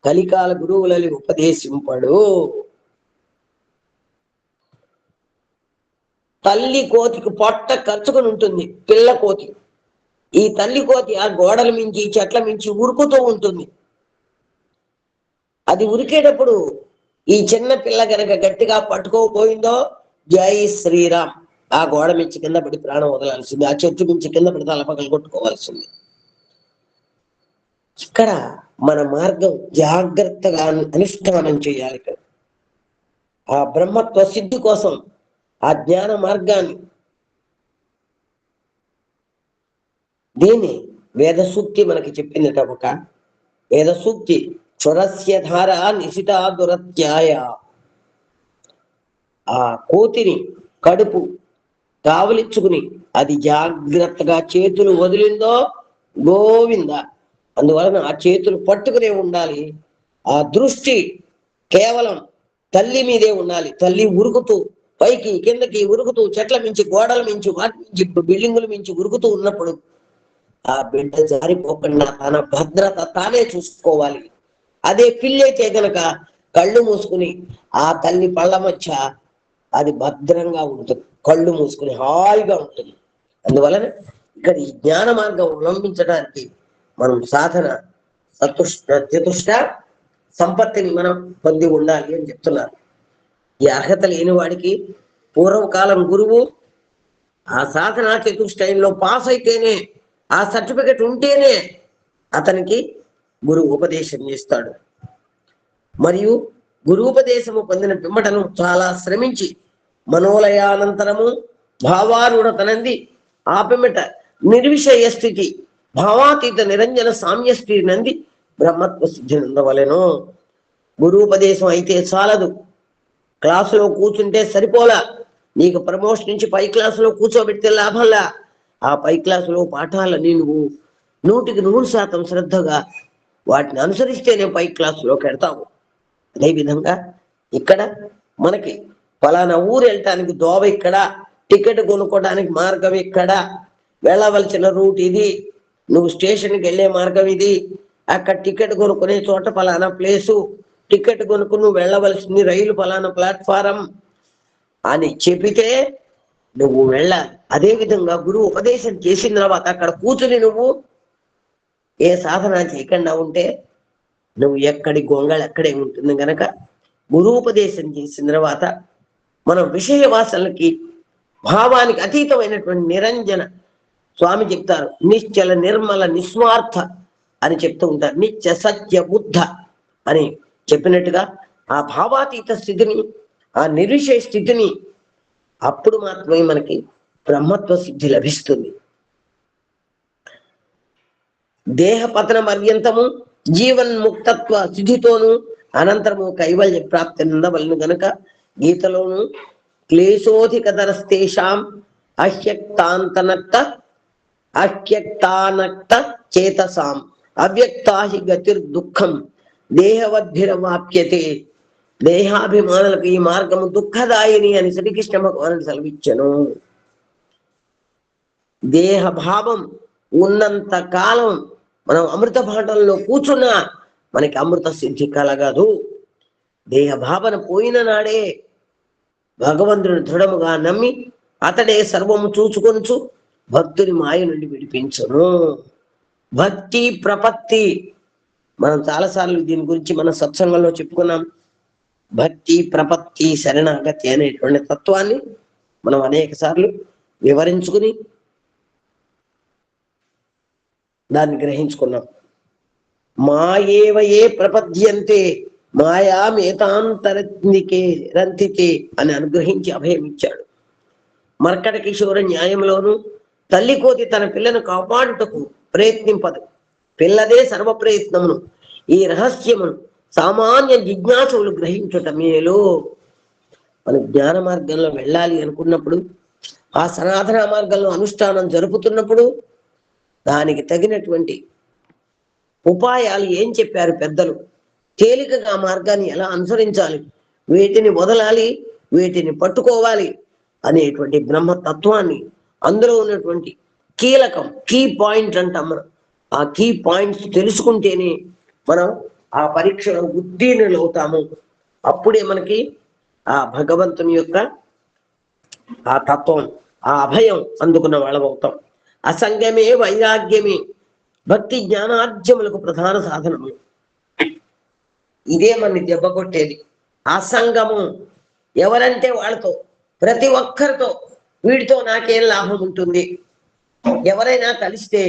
కలికాల గురువులని ఉపదేశింపడు. తల్లి కోతికి పొట్ట ఖర్చుకొని ఉంటుంది, పిల్ల కోతి. ఈ తల్లి కోతి ఆ గోడల మించి చెట్ల మించి ఉరుకుతూ ఉంటుంది. అది ఉరికేటప్పుడు ఈ చిన్న పిల్ల గనక గట్టిగా పట్టుకోపోయిందో జై శ్రీరామ్, ఆ గోడ మించి కింద పడి ప్రాణం వదలాల్సింది, ఆ చెట్టు మించి కింద పడి తలపగలు కొట్టుకోవాల్సింది. ఇక్కడ మన మార్గం జాగ్రత్తగా అనుష్ఠానం చేయాలి. ఇక్కడ ఆ బ్రహ్మత్వ సిద్ధి కోసం ఆ జ్ఞాన మార్గాన్ని, దీన్ని వేద సూక్తి మనకి చెప్పింది. ఒక వేద సూక్తి, క్షురస్య ధార నిశిత దురత్యాయ. ఆ కోతిని కడుపు కావలించుకుని అది జాగ్రత్తగా చేతులు వదిలిందో గోవింద. అందువలన ఆ చేతులు పట్టుకునే ఉండాలి. ఆ దృష్టి కేవలం తల్లి మీదే ఉండాలి. తల్లి ఉరుకుతూ పైకి కిందకి ఉరుకుతూ, చెట్ల మించి గోడల మించి వాటి మించి బిల్డింగుల మించి ఉరుకుతూ ఉన్నప్పుడు ఆ బిడ్డ జారిపోకుండా తన భద్రత తానే చూసుకోవాలి. అదే పిల్లైతే గనక కళ్ళు మూసుకుని ఆ తల్లి పళ్ళ మధ్య అది భద్రంగా ఉంటుంది, కళ్ళు మూసుకుని హాయిగా ఉంటుంది. అందువలన ఇక్కడ ఈ జ్ఞాన మార్గం అవలంబించడానికి మనం సాధన చతుష్ట సంపత్తిని మనం పొంది ఉండాలి అని చెప్తున్నారు. ఈ అర్హత లేని వాడికి పూర్వకాలం గురువు ఆ సాధన చతుష్టయంలో పాస్ అయితేనే, ఆ సర్టిఫికెట్ ఉంటేనే అతనికి గురువు ఉపదేశం చేస్తాడు. మరియు గురూపదేశము పొందిన పిమ్మటను చాలా శ్రమించి మనోలయానంతరము భావారూఢతనంది ఆ పిమ్మట నిర్విషయ స్థితి భావాతీత నిరంజన సామ్య స్థితి నంది బ్రహ్మత్వ సిద్ధి నందవలెను. గురూపదేశం అయితే చాలదు, క్లాసులో కూర్చుంటే సరిపోలా. నీకు ప్రమోషన్ నుంచి పై క్లాసులో కూర్చోబెడితే లాభంలా. ఆ పై క్లాసులో పాఠాలని నువ్వు 100% శ్రద్ధగా వాటిని అనుసరిస్తేనే పై క్లాసులోకి వెళ్తావు. అదేవిధంగా ఇక్కడ మనకి ఫలానా ఊరు వెళ్ళటానికి దోవ ఇక్కడ, టికెట్ కొనుక్కోవడానికి మార్గం ఇక్కడ, వెళ్ళవలసిన రూట్ ఇది, నువ్వు స్టేషన్కి వెళ్ళే మార్గం ఇది, అక్కడ టికెట్ కొనుక్కునే చోట ఫలానా ప్లేసు, టికెట్ కొనుక్కుని నువ్వు వెళ్ళవలసింది రైలు ఫలానా ప్లాట్ఫారం అని చెప్పితే నువ్వు వెళ్ళాలి. అదేవిధంగా గురువు ఉపదేశం చేసిన తర్వాత అక్కడ కూర్చుని నువ్వు ఏ సాధన చేయకుండా ఉంటే నువ్వు ఎక్కడి గొంగళి అక్కడే ఉంటుంది. గనక గురూపదేశం చేసిన తర్వాత మనం విషయ వాసనలకి భావానికి అతీతమైనటువంటి నిరంజన, స్వామి చెప్తారు నిశ్చల నిర్మల నిస్వార్థ అని చెప్తూ ఉంటారు. నిత్య సత్య బుద్ధ అని చెప్పినట్టుగా ఆ భావాతీత స్థితిని, ఆ నిర్విషయ స్థితిని అప్పుడు మాత్రమే మనకి బ్రహ్మత్వ సిద్ధి లభిస్తుంది. దేహ పతన పర్యంతము జీవన్ముక్తత్వ సిద్ధితోను అనంతరము కైవల్య ప్రాప్తి నందవలను. గనక గీతలోను క్లేశోధికతరస్తేషాం అహ్యక్తానక్త చేతసాం అవ్యక్తాహి గతిర్దుఃఖం దేహవద్భిరవాప్యతే. దేహాభిమానులకు ఈ మార్గము దుఃఖదాయిని అని శ్రీకృష్ణ భగవానుడు సెలవిచ్చను. దేహభావం ఉన్నంత కాలం మనం అమృత భాండంలో కూర్చున్నా మనకి అమృత సిద్ధి కలగదు. దేహ భావన పోయిన నాడే భగవంతుని దృఢముగా నమ్మి అతడే సర్వము చూచుకొనుచు భక్తుని మాయ నుండి విడిపించును. భక్తి ప్రపత్తి మనం చాలాసార్లు దీని గురించి మన సత్సంగంలో చెప్పుకున్నాం. భక్తి ప్రపత్తి శరణాగతి అనేటువంటి తత్వాన్ని మనం అనేక సార్లు వివరించుకుని దాన్ని గ్రహించుకున్నాం. మాయేవ ఏ ప్రపద్యంతే మాయామేతాంతరంతికే రంతితే అని అనుగ్రహించి అభయం ఇచ్చాడు. మర్కట కిషోర న్యాయంలోను తల్లి కోతి తన పిల్లను కాపాడుటకు ప్రయత్నింపదు, పిల్లదే సర్వ ప్రయత్నమును. ఈ రహస్యమును సామాన్య జిజ్ఞాసులు గ్రహించుట మేలు. మన జ్ఞాన మార్గంలో వెళ్ళాలి అనుకున్నప్పుడు, ఆ సనాతన మార్గంలో అనుష్ఠానం జరుపుతున్నప్పుడు దానికి తగినటువంటి ఉపాయాలు ఏం చెప్పారు పెద్దలు, తేలికగా మార్గాన్ని ఎలా అనుసరించాలి, వీటిని వదలాలి, వీటిని పట్టుకోవాలి అనేటువంటి బ్రహ్మతత్వాన్ని, అందులో ఉన్నటువంటి కీలకం కీ పాయింట్ అంటాం మనం, ఆ కీ పాయింట్స్ తెలుసుకుంటేనే మనం ఆ పరీక్షలో ఉత్తీర్ణులు అవుతాము. అప్పుడే మనకి ఆ భగవంతుని యొక్క ఆ తత్వం, ఆ అభయం అందుకున్న వాళ్ళం అవుతాం. అసంగమే వైరాగ్యమే భక్తి జ్ఞానార్జములకు ప్రధాన సాధనము. ఇదే మనని దెబ్బ కొట్టేది. అసంగము ఎవరంటే వాళ్ళతో, ప్రతి ఒక్కరితో వీడితో నాకేం లాభం ఉంటుంది, ఎవరైనా కలిస్తే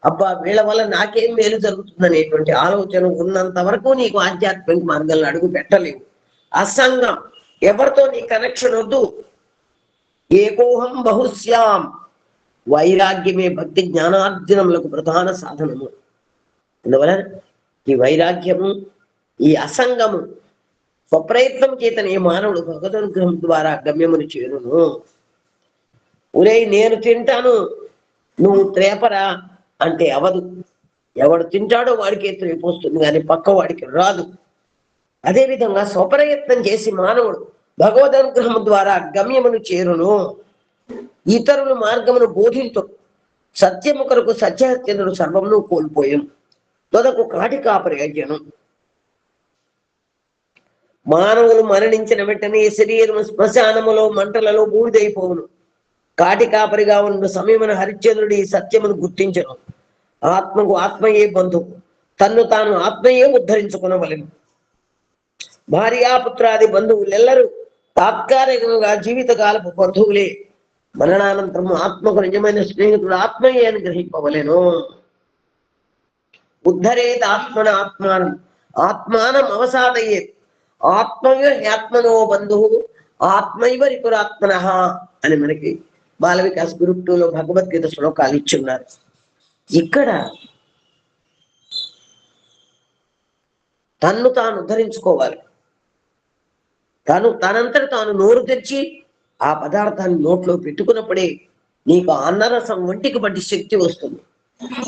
అబ్బా వీళ్ళ వల్ల నాకేం మేలు జరుగుతుంది అనేటువంటి ఆలోచన ఉన్నంత వరకు నీకు ఆధ్యాత్మిక మార్గంలో అడుగు పెట్టలేవు. అసంగం, ఎవరితో నీ కనెక్షన్ వద్దు. ఏకోహం బహుశ్యాం, వైరాగ్యమే భక్తి జ్ఞానార్జనములకు ప్రధాన సాధనము. అందువలన ఈ వైరాగ్యము, ఈ అసంగము స్వప్రయత్నం చేతనే మానవుడు భగవదనుగ్రహం ద్వారా గమ్యమును చేరును. ఒరేయ్ నేను తింటాను నువ్వు త్రేపరా అంటే అవదు. ఎవడు తింటాడో వాడికి త్రేపు వస్తుంది కానీ పక్క వాడికి రాదు. అదేవిధంగా స్వప్రయత్నం చేసి మానవుడు భగవదనుగ్రహం ద్వారా గమ్యమును చేరును. ఇతరులు మార్గమును బోధించు. సత్యము కొరకు సత్యహత్యను సర్వమును కోల్పోయాం. తొదకు కాటికా ప్రయోజనం. మానవులు మరణించిన వెంటనే శరీరం శ్మశానములో మంటలలో బూడిదైపోవును. కాటికాపరిగా ఉన్న సమయమున హరిశ్చంద్రుడు ఈ సత్యమును గుర్తించను. ఆత్మకు ఆత్మయే బంధువు, తన్ను తాను ఆత్మయే ఉద్ధరించుకునవలెను. భార్యాపుత్రాది బంధువులెల్లరూ తాత్కాలికంగా జీవితకాలపు బంధువులే. మరణానంతరం ఆత్మకు నిజమైన స్నేహితుడు ఆత్మయే అని గ్రహింపవలెను. ఉద్ధరేత్ ఆత్మన ఆత్మానం ఆత్మానం అవసాదయే. ఆత్మయో ఆత్మనో బంధువు ఆత్మైవ రిపురాత్మన అని మనకి బాల వికాస్ గ్రూప్ 2లో భగవద్గీత శ్లోకాలు ఇచ్చున్నారు. ఇక్కడ తన్ను తాను ఉద్ధరించుకోవాలి. తనంతట తాను నోరు తెరిచి ఆ పదార్థాన్ని నోట్లో పెట్టుకున్నప్పుడే నీకు అన్నరసం ఒంటికి పట్టి శక్తి వస్తుంది.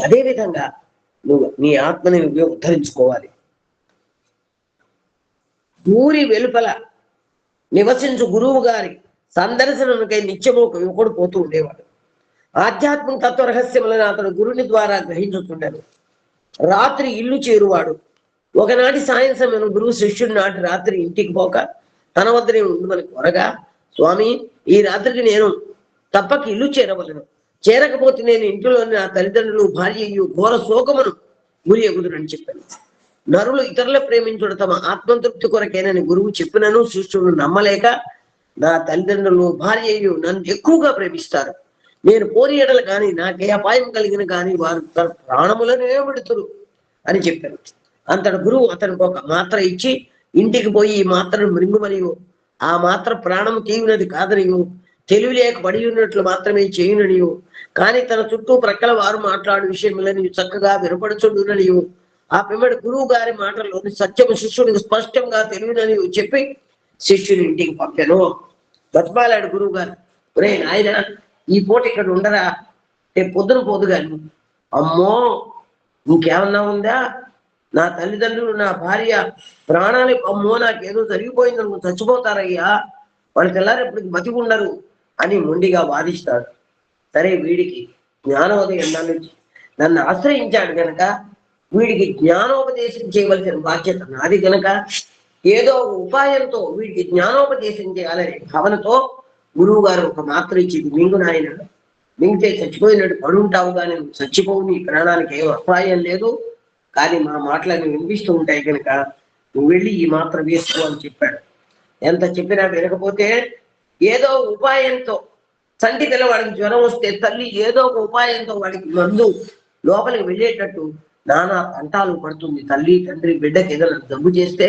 అదేవిధంగా నువ్వు నీ ఆత్మని నువ్వే ఉద్ధరించుకోవాలి. ఊరి వెలుపల నివసించు గురువు గారి సందర్శనకై నిత్యము ఒక యువకుడు పోతూ ఉండేవాడు. ఆధ్యాత్మిక తత్వ రహస్యములను అతడు గురుని ద్వారా గ్రహించుతుండేను. రాత్రి ఇల్లు చేరువాడు. ఒకనాటి సాయంత్రం గురువు శిష్యుడి నాటి రాత్రి ఇంటికి పోక తన వద్దనే ఉండమని కోరగా, స్వామి ఈ రాత్రికి నేను తప్పక ఇల్లు చేరవలను. చేరకపోతే నేను ఇంటిలోని నా తల్లిదండ్రులు భార్యయు ఘోర శోకమును గురి ఎగుదురని చెప్పాను. నరులు ఇతరుల ప్రేమించుడు తమ ఆత్మతృప్తి కొరకేనని గురువు చెప్పినను శిష్యుడు నమ్మలేక, నా తల్లిదండ్రులు భార్యయు నన్ను ఎక్కువగా ప్రేమిస్తారు. నేను పోరి ఎడలు కానీ నాకే అపాయం కలిగిన కానీ వారు తన ప్రాణములనే విడుతురు అని చెప్పాను. అంతటి గురువు అతనికి ఒక మాత్ర ఇచ్చి ఇంటికి పోయి ఈ మాత్రను మృంగుమనియు, ఆ మాత్ర ప్రాణము తీయునది కాదనియు, తెలివి లేక పడి ఉన్నట్లు మాత్రమే చేయుననియు, కానీ తన చుట్టూ ప్రక్కల వారు మాట్లాడు విషయములని చక్కగా వినపడుచుండుననియు, ఆ పిమ్మడి గురువు గారి మాటల్లోని సత్యము శిష్యుడికి స్పష్టంగా తెలియనని చెప్పి శిష్యుని ఇంటికి పంపాను. బతిమాలాడు గురువు గారు, ఒరే నాయన ఈ పూట ఇక్కడ ఉండరా, రేపు పొద్దున పోదు గాని. అమ్మో ఇంకేమన్నా ఉందా, నా తల్లిదండ్రులు నా భార్య ప్రాణాలు, అమ్మో నాకేదో జరిగిపోయింది నువ్వు చచ్చిపోతారయ్యా, వాళ్ళు తెల్లారెప్పటికి బతికి ఉండరు అని మొండిగా వాదిస్తాడు. సరే వీడికి జ్ఞానోదయం నన్ను ఆశ్రయించాడు గనక వీడికి జ్ఞానోపదేశం చేయవలసిన బాధ్యత నాది గనక ఏదో ఉపాయంతో వీడికి జ్ఞానోపదేశం చేయాలనే భావనతో గురువు గారు ఒక మాత్ర ఇచ్చింది, మింగు నాయన, మింగితే చచ్చిపోయినట్టు పడుంటావు కానీ నువ్వు చచ్చిపోవు, నీ ప్రాణానికి ఏం అపాయం లేదు, కానీ మా మాటలన్నీ వినిపిస్తూ ఉంటాయి కనుక నువ్వు వెళ్ళి ఈ మాత్ర వేసుకో అని చెప్పాడు. ఎంత చెప్పినా వినకపోతే ఏదో ఉపాయంతో, చంటి పిల్లవాడికి జ్వరం వస్తే తల్లి ఏదో ఒక ఉపాయంతో వాడికి మందు లోపలికి వెళ్ళేటట్టు నానా తంటాలు పడుతుంది. తల్లి తండ్రి బిడ్డకి ఏదైనా జబ్బు చేస్తే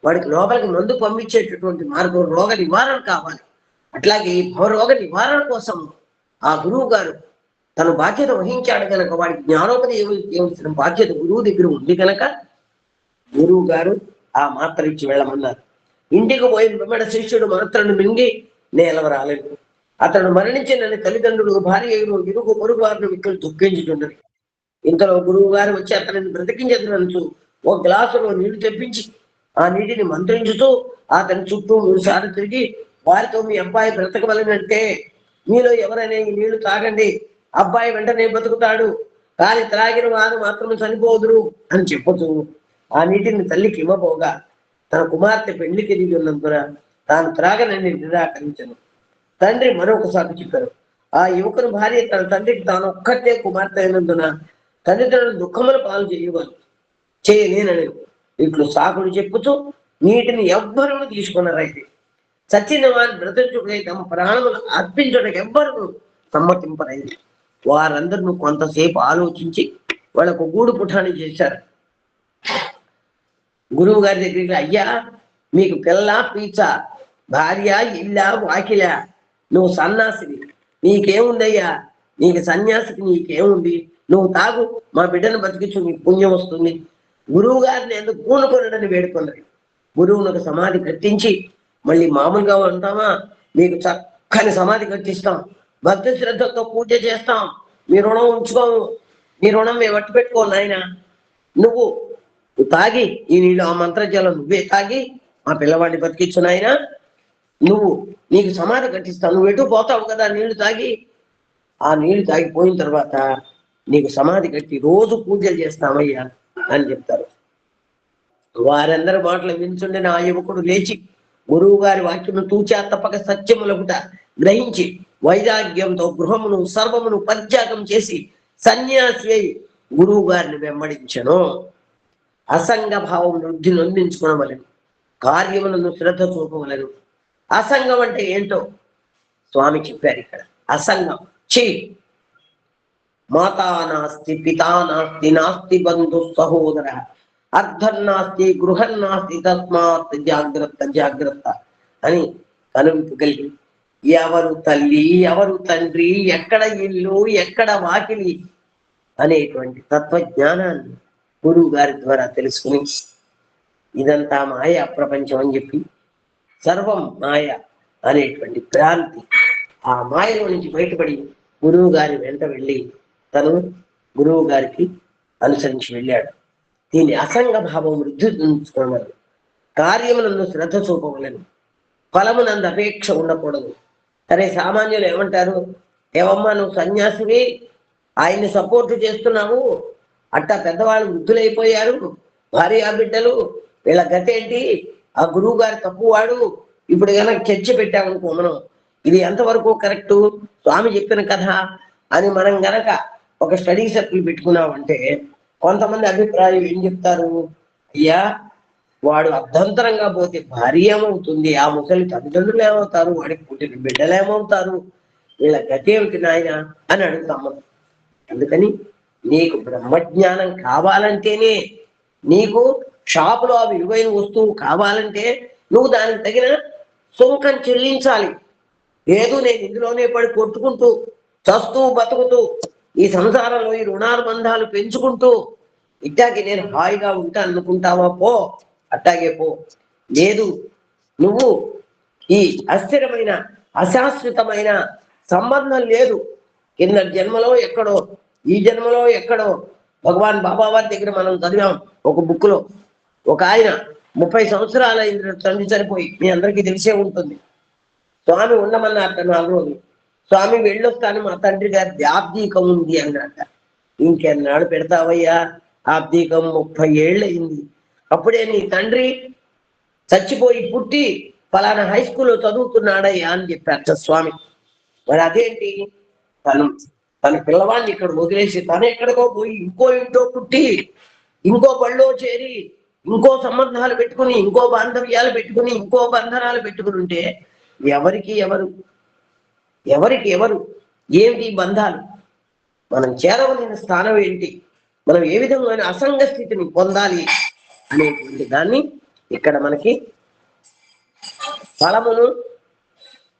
వాడికి లోపలికి మందు పంపించేటటువంటి మార్గం రోగ నివారణ కావాలి. అట్లాగే భవరోగ నివారణ కోసం ఆ గురువు గారు తన బాధ్యత వహించాడు కనుక వాడికి జ్ఞానోపదేశం బాధ్యత గురువు దగ్గర ఉంది కనుక గురువు గారు ఆ మాత్ర ఇచ్చి వెళ్ళమన్నారు. ఇంటికి పోయిన వెంబడ శిష్యుడు మాత్రను మింగి నేల రాలేదు. అతడు మరణించిన తల్లిదండ్రులు భార్య ఇరుగు పొరుగు వారిని మిక్కలు దుఃఖించుతున్నది. ఇంతలో గురువు గారు వచ్చి అతనిని బ్రతికించు ఒక గ్లాసులో నీళ్లు తెప్పించి ఆ నీటిని మంత్రించుతూ అతని చుట్టూ 3 సార్లు తిరిగి వారితో, మీ అబ్బాయి బ్రతకవలనంటే మీలో ఎవరైనా ఈ నీళ్లు తాగండి, అబ్బాయి వెంటనే బతుకుతాడు, కానీ త్రాగిన వారు మాత్రం చనిపోదురు అని చెప్పుతూ ఆ నీటిని తల్లికి ఇవ్వబోగా తన కుమార్తె పెళ్లికి దిగి ఉన్నందున తాను త్రాగనని నిరాకరించను. తండ్రి మరొకసారి చెప్పారు, ఆ యువకుని భార్య తన తండ్రికి తాను ఒక్కటే కుమార్తె అయినందున తల్లిదండ్రులు దుఃఖములు పాలు చేయలేనని ఇట్లు సాకులు చెప్పుతూ నీటిని ఎవ్వరూ తీసుకున్నారైతే చచ్చిన వారిని బ్రతించుకునే తమ ప్రాణములు అర్పించడానికి ఎవ్వరు సమ్మతింపలేదు. వారందరూ కొంతసేపు ఆలోచించి వాళ్ళకు గూడు పుఠాన్ని చేశారు. గురువు గారి దగ్గరికి, అయ్యా మీకు పిల్ల పీచ, భార్య, ఇల్లా, వాకిలా, నువ్వు సన్యాసివి, నీకేముందయ్యా, నీకు సన్యాసికి నీకేముంది, నువ్వు తాగు, మా బిడ్డను బతికించు, నీకు పుణ్యం వస్తుంది. గురువు గారిని ఎందుకు పూనుకొనడని వేడుకున్నది. గురువునకు సమాధి కట్టించి, మళ్ళీ మామూలుగా ఉంటామా, మీకు చక్కని సమాధి కట్టిస్తాం, భక్తి శ్రద్ధతో పూజ చేస్తాం, మీ రుణం ఉంచుకోము, నీ రుణం మేము అట్టు పెట్టుకోను నాయన, నువ్వు తాగి ఈ నీళ్ళు, ఆ మంత్రజలం నువ్వే తాగి మా పిల్లవాడిని బతికించు నాయన, నీకు సమాధి కట్టిస్తాను, నువ్వు ఎటు పోతావు కదా నీళ్లు తాగి, ఆ నీళ్లు తాగిపోయిన తర్వాత నీకు సమాధి కట్టి రోజు పూజలు చేస్తామయ్యా అని చెప్తారు. వారందరి మాటలు వింటుండే ఆ యువకుడు లేచి గురువు గారి వాక్యమును తూచా తప్పక సత్యములకుట గ్రహించి వైరాగ్యంతో గృహమును సర్వమును పరిత్యాగం చేసి సన్యాసి అయి గురువు గారిని వెంబడించను. అసంగ భావం వృద్ధి నొందించుకోవలను, కార్యములను శ్రద్ధ చూపవలను. అసంగం అంటే ఏంటో స్వామి చెప్పారు ఇక్కడ. అసంగం మాతా నాస్తి, పితా నాస్తి, నాస్తి బంధు సహోదర, అర్థం నాస్తి, గృహం నాస్తి, తస్మాత్ జాగ్రత్త జాగ్రత్త అని కనువిప్పు కలిగి ఎవరు తల్లి, ఎవరు తండ్రి, ఎక్కడ ఇల్లు, ఎక్కడ వాకిలి అనేటువంటి తత్వజ్ఞానాన్ని గురువు గారి ద్వారా తెలుసుకుని ఇదంతా మాయ ప్రపంచం అని చెప్పి సర్వం మాయ అనేటువంటి భ్రాంతి, ఆ మాయలో నుంచి బయటపడి గురువు గారి వెంట వెళ్ళి తను గురువు గారికి అనుసరించి వెళ్ళాడు. దీని అసంగ భావం వృద్ధి ఉంచుకోవాలి, కార్యమునందు శ్రద్ధ చూపవలను, ఫలమునందు అపేక్ష ఉండకూడదు. సరే, సామాన్యులు ఏమంటారు, ఏవమ్మా నువ్వు సన్యాసివి, ఆయన్ని సపోర్ట్ చేస్తున్నావు, అట్టా పెద్దవాళ్ళు వృద్ధులైపోయారు, భార్య బిడ్డలు, వీళ్ళ గతి ఏంటి, ఆ గురువు గారి తప్పువాడు, ఇప్పుడు కనుక చర్చ పెట్టామనుకో మనం, ఇది ఎంతవరకు కరెక్టు, స్వామి చెప్పిన కథ అని మనం గనక ఒక స్టడీ సర్కిల్ పెట్టుకున్నామంటే కొంతమంది అభిప్రాయం ఏం చెప్తారు, అయ్యా వాడు అర్ధంతరంగా పోతే భార్య ఏమవుతుంది, ఆ ముసలి తల్లిదండ్రులు ఏమవుతారు, వాడికి పుట్టిన బిడ్డలు ఏమవుతారు, వీళ్ళ గతి ఏమిటి నాయన అని అడుగుతాము. అందుకని నీకు బ్రహ్మజ్ఞానం కావాలంటేనే, నీకు షాపులో ఆ విలువైన వస్తువు కావాలంటే నువ్వు దానికి తగిన సుంకం చెల్లించాలి. లేదు నేను ఇందులోనే పడి కొట్టుకుంటూ చస్తూ బతుకుతూ ఈ సంసారంలో ఈ రుణానుబంధాలు పెంచుకుంటూ ఇట్టాకి నేను హాయిగా ఉంటా అనుకుంటావా, పో, అట్టాగే పో. లేదు, నువ్వు ఈ అస్థిరమైన అశాశ్వతమైన సంబంధం లేదు, కింద జన్మలో ఎక్కడో ఈ జన్మలో ఎక్కడో. భగవాన్ బాబా వారి దగ్గర మనం చదివాం ఒక బుక్ లో, ఒక ఆయన 30 సంవత్సరాల తండ్రి చనిపోయి, మీ అందరికీ తెలిసే ఉంటుంది. స్వామి ఉండమన్నట్ట 4 రోజులు. స్వామి వెళ్ళొస్తాను, మా తండ్రి గారి ఆబ్దీకం ఉంది అన్నట్ట. ఇంకెన్నాడు పెడతావయ్యా ఆబ్దీకం, 30 ఏళ్ళు అయింది, అప్పుడే నీ తండ్రి చచ్చిపోయి పుట్టి ఫలానా హై స్కూల్లో చదువుతున్నాడయ్యా అని చెప్పారట స్వామి. మరి అదేంటి, తన పిల్లవాడిని ఇక్కడ వదిలేసి తను ఎక్కడికో పోయి ఇంకో ఇంట్లో పుట్టి ఇంకో బళ్ళో చేరి ఇంకో సంబంధాలు పెట్టుకుని ఇంకో బాంధవ్యాలు పెట్టుకుని ఇంకో బంధనాలు పెట్టుకుని ఉంటే ఎవరికి ఎవరు ఏమిటి బంధాలు, మనం చేరవలసిన స్థానం ఏంటి, మనం ఏ విధమైన అసంగ స్థితిని పొందాలి అనేటువంటి దాన్ని ఇక్కడ మనకి ఫలమును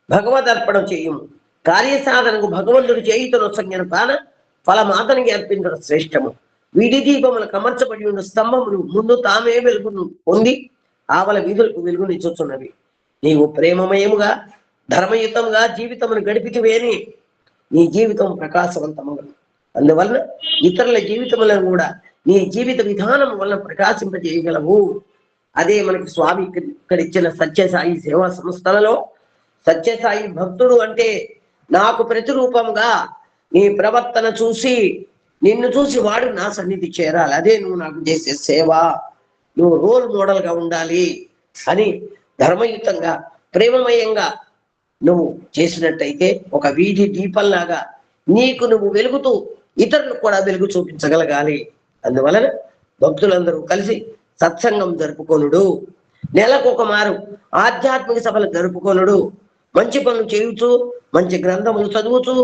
భగవదర్పణం చేయము, కార్యసాధనకు భగవంతుడు చేయుతను సంజ్ఞను కాన ఫలమాతనికి అర్పించడం శ్రేష్టము. వీడి దీపములకు అమర్చబడి ఉన్న స్తంభములు ముందు తామే వెలుగును పొంది ఆవల వీధులకు వెలుగునిచ్చుచున్నవి. నీవు ప్రేమమయముగా ధర్మయుతంగా జీవితమును గడిపితివేని నీ జీవితం ప్రకాశవంతముగా, అందువలన ఇతరుల జీవితములను కూడా నీ జీవిత విధానం వలన ప్రకాశింపజేయగలవు. అదే మనకి స్వామి ఇక్కడ ఇచ్చిన సత్యసాయి సేవా సంస్థలలో సత్యసాయి భక్తుడు అంటే నాకు ప్రతిరూపంగా నీ ప్రవర్తన చూసి నిన్ను చూసి వాడు నా సన్నిధి చేరాలి, అదే నువ్వు నాకు చేసే సేవ, నువ్వు రోల్ మోడల్ గా ఉండాలి అని ధర్మయుతంగా ప్రేమమయంగా నువ్వు చేసినట్టయితే ఒక వీధి దీపంలాగా నీకు నువ్వు వెలుగుతూ ఇతరులకు కూడా వెలుగు చూపించగలగాలి. అందువలన భక్తులందరూ కలిసి సత్సంగం జరుపుకొనుడు. నెలకొక మారు ఆధ్యాత్మిక సభలు జరుపుకొనుడు, మంచి పనులు చేయుచు, మంచి గ్రంథములు చదువుచు,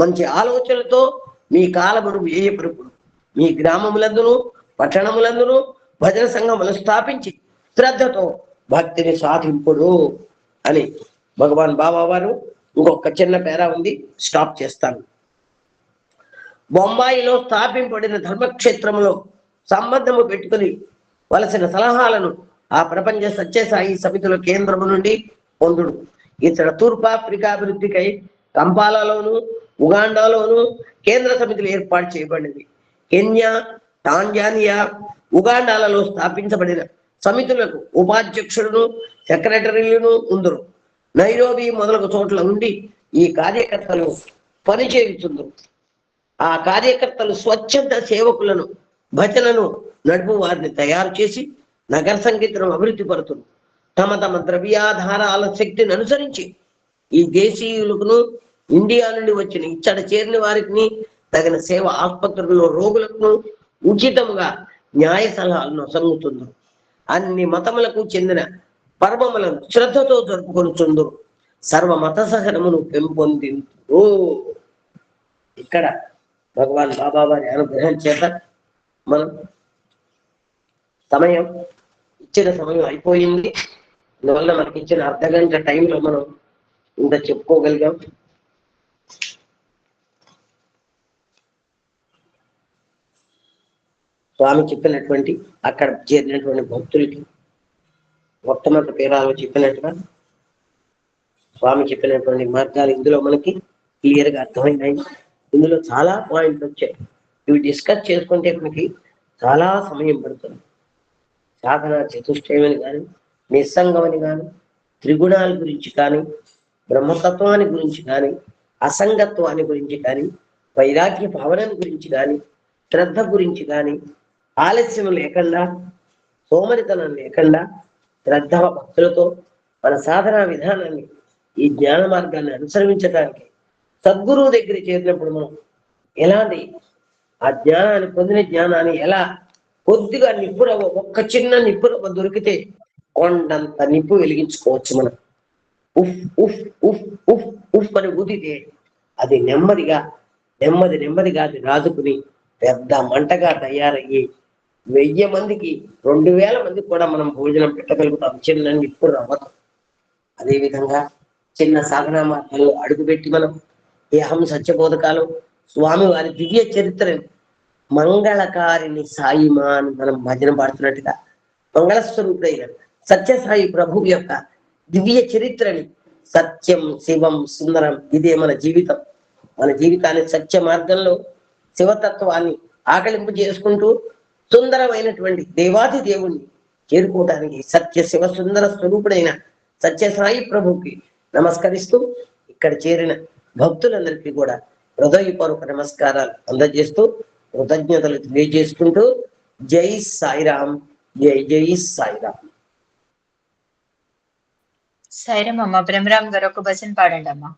మంచి ఆలోచనలతో మీ కాలమును వ్యయపరుపుడు. మీ గ్రామములందును పట్టణములందును భజన సంఘములు స్థాపించి శ్రద్ధతో భక్తిని సాధింపుడు అని భగవాన్ బాబా వారు ఇంకొక చిన్న పేరా ఉంది, స్టాప్ చేస్తాను. బొంబాయిలో స్థాపింపబడిన ధర్మక్షేత్రంలో సంబంధము పెట్టుకుని వలసిన సలహాలను ఆ ప్రపంచ సత్యసాయి సమితుల కేంద్రము నుండి పొందుడు. ఇతర తూర్పాఫ్రికా అభివృద్ధికై కంపాలాలోను ఉగాండాలోను కేంద్ర సమితులు ఏర్పాటు చేయబడినవి. కెన్యా, టాంజానియా, ఉగాండాలలో స్థాపించబడిన సమితులకు ఉపాధ్యక్షులను సెక్రటరీలను ఉందరు. నైరోబి మొదలగు చోట్ల నుండి ఈ కార్యకర్తలు పనిచేయుచుందరు. ఆ కార్యకర్తలు స్వచ్ఛంద సేవకులను, భజనను నడుపు వారిని తయారు చేసి నగర సంగీతం అభివృద్ధి పడుతుంది. తమ తమ ద్రవ్యాధారాల శక్తిని అనుసరించి ఈ దేశీయులకు, ఇండియా నుండి వచ్చిన ఇచ్చట చేరిన వారికి తగిన సేవ ఆసుపత్రుల్లో రోగులకు ఉచితముగా న్యాయ సలహాలను సంగుతుంది. అన్ని మతములకు చెందిన పర్వములను శ్రద్ధతో జరుపుకొనుచుందురు. సర్వ మత సహనమును పెంపొందించు. ఇక్కడ భగవాన్ బాబా వారి అనుగ్రహం చేత మనం ఇచ్చిన సమయం అయిపోయింది. అందువల్ల మనకి ఇచ్చిన అర్ధగంట టైంలో మనం ఇంత చెప్పుకోగలిగాం. స్వామి చెప్పినటువంటి అక్కడ చేరినటువంటి భక్తులకి మొట్టమొదటి పేరాలో చెప్పినట్టుగా స్వామి చెప్పినటువంటి మార్గాలు ఇందులో మనకి క్లియర్ గా అర్థమైనాయి. ఇందులో చాలా పాయింట్లు వచ్చాయి. ఇవి డిస్కస్ చేసుకుంటే మనకి చాలా సమయం పడుతుంది. సాధన చతుష్టయమని కానీ, నిస్సంగమని కానీ, త్రిగుణాల గురించి కానీ, బ్రహ్మతత్వాన్ని గురించి కానీ, అసంగత్వాన్ని గురించి కానీ, వైరాగ్య భావనని గురించి కానీ, శ్రద్ధ గురించి కానీ, ఆలస్యం లేకుండా, సోమరితనం లేకుండా, శ్రద్ధ భక్తులతో మన సాధనా విధానాన్ని, ఈ జ్ఞాన మార్గాన్ని అనుసరించడానికి సద్గురువు దగ్గర చేరినప్పుడు మనం ఎలాంటి ఆ జ్ఞానాన్ని పొందిన జ్ఞానాన్ని ఎలా కొద్దిగా నిప్పురవ, ఒక్క చిన్న నిప్పురవ దొరికితే కొండంత నిప్పు వెలిగించుకోవచ్చు. మనం ఉఫ్ ఉఫ్ ఉఫ్ ఉఫ్ ఉఫ్ అని ఊదితే అది నెమ్మదిగా అది రాజుకుని పెద్ద మంటగా తయారయ్యి 1000 మందికి 2000 మందికి కూడా మనం భోజనం పెట్టగలుగుతాం చిన్న నిప్పు రవ్వతో. అదేవిధంగా చిన్న సాధనా మార్గంలో అడుగుపెట్టి మనం ఈ అహం సత్యబోధకాలు స్వామి వారి దివ్య చరిత్రని, మంగళకారిని సాయిమా అని మనం భజన పాడుతున్నట్టుగా మంగళస్వరూపుడైన సత్యసాయి ప్రభు యొక్క దివ్య చరిత్రని, సత్యం శివం సుందరం, ఇదే మన జీవితం. మన జీవితాన్ని సత్య మార్గంలో శివతత్వాన్ని ఆకలింపు చేసుకుంటూ సుందరమైనటువంటి దేవాది దేవుణ్ణి చేరుకోవడానికి సత్య శివ సుందర స్వరూపుడైన సత్యసాయి ప్రభుకి నమస్కరిస్తూ ఇక్కడ చేరిన భక్తులందరికీ కూడా హృదయపూర్వక నమస్కారాలు అందజేస్తూ కృతజ్ఞతలు తెలియజేసుకుంటూ జై సాయిరామ్, జై జై సాయిరామ్. సాయిరామ్ అమ్మ. బ్రహ్మరామ్ గారు ఒక భజన పాడండి అమ్మా.